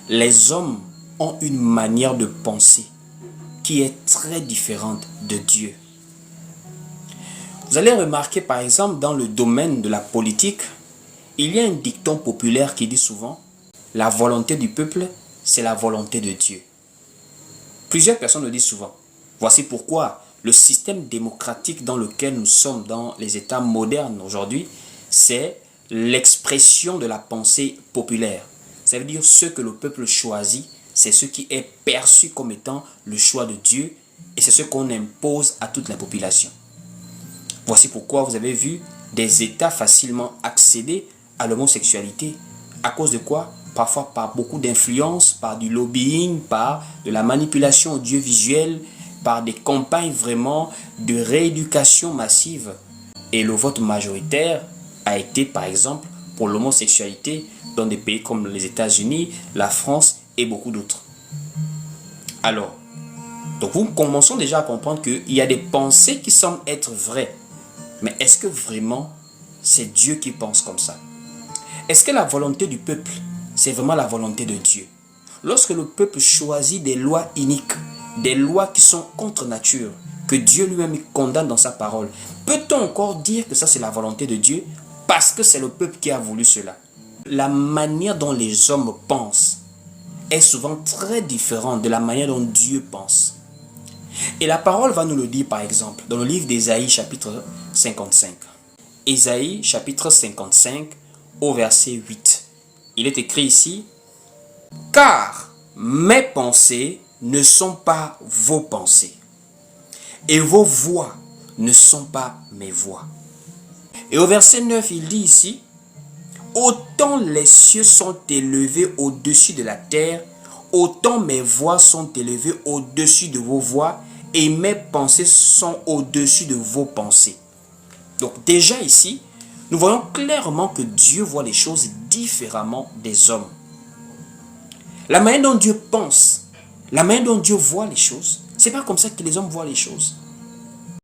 Les hommes ont une manière de penser qui est très différente de Dieu. Vous allez remarquer par exemple dans le domaine de la politique, il y a un dicton populaire qui dit souvent « La volonté du peuple, c'est la volonté de Dieu ». Plusieurs personnes le disent souvent. Voici pourquoi le système démocratique dans lequel nous sommes dans les États modernes aujourd'hui, c'est l'expression de la pensée populaire. Ça veut dire ce que le peuple choisit, c'est ce qui est perçu comme étant le choix de Dieu et c'est ce qu'on impose à toute la population. Voici pourquoi vous avez vu des États facilement accéder à l'homosexualité. À cause de quoi? Parfois par beaucoup d'influence, par du lobbying, par de la manipulation audiovisuelle, par des campagnes vraiment de rééducation massive. Et le vote majoritaire a été par exemple pour l'homosexualité dans des pays comme les États-Unis, la France et beaucoup d'autres. Alors, donc nous commençons déjà à comprendre qu'il y a des pensées qui semblent être vraies. Mais est-ce que vraiment c'est Dieu qui pense comme ça? Est-ce que la volonté du peuple, c'est vraiment la volonté de Dieu? Lorsque le peuple choisit des lois iniques, des lois qui sont contre nature, que Dieu lui-même condamne dans sa parole, peut-on encore dire que ça c'est la volonté de Dieu parce que c'est le peuple qui a voulu cela? La manière dont les hommes pensent est souvent très différente de la manière dont Dieu pense. Et la parole va nous le dire par exemple dans le livre d'Ésaïe chapitre 55. Ésaïe chapitre 55 au verset 8. Il est écrit ici: car mes pensées ne sont pas vos pensées, et vos voix ne sont pas mes voix. Et au verset 9, il dit ici: autant les cieux sont élevés au-dessus de la terre, autant mes voix sont élevées au-dessus de vos voix, et mes pensées sont au-dessus de vos pensées. Donc déjà ici, nous voyons clairement que Dieu voit les choses différemment des hommes. La manière dont Dieu pense, la manière dont Dieu voit les choses, c'est pas comme ça que les hommes voient les choses.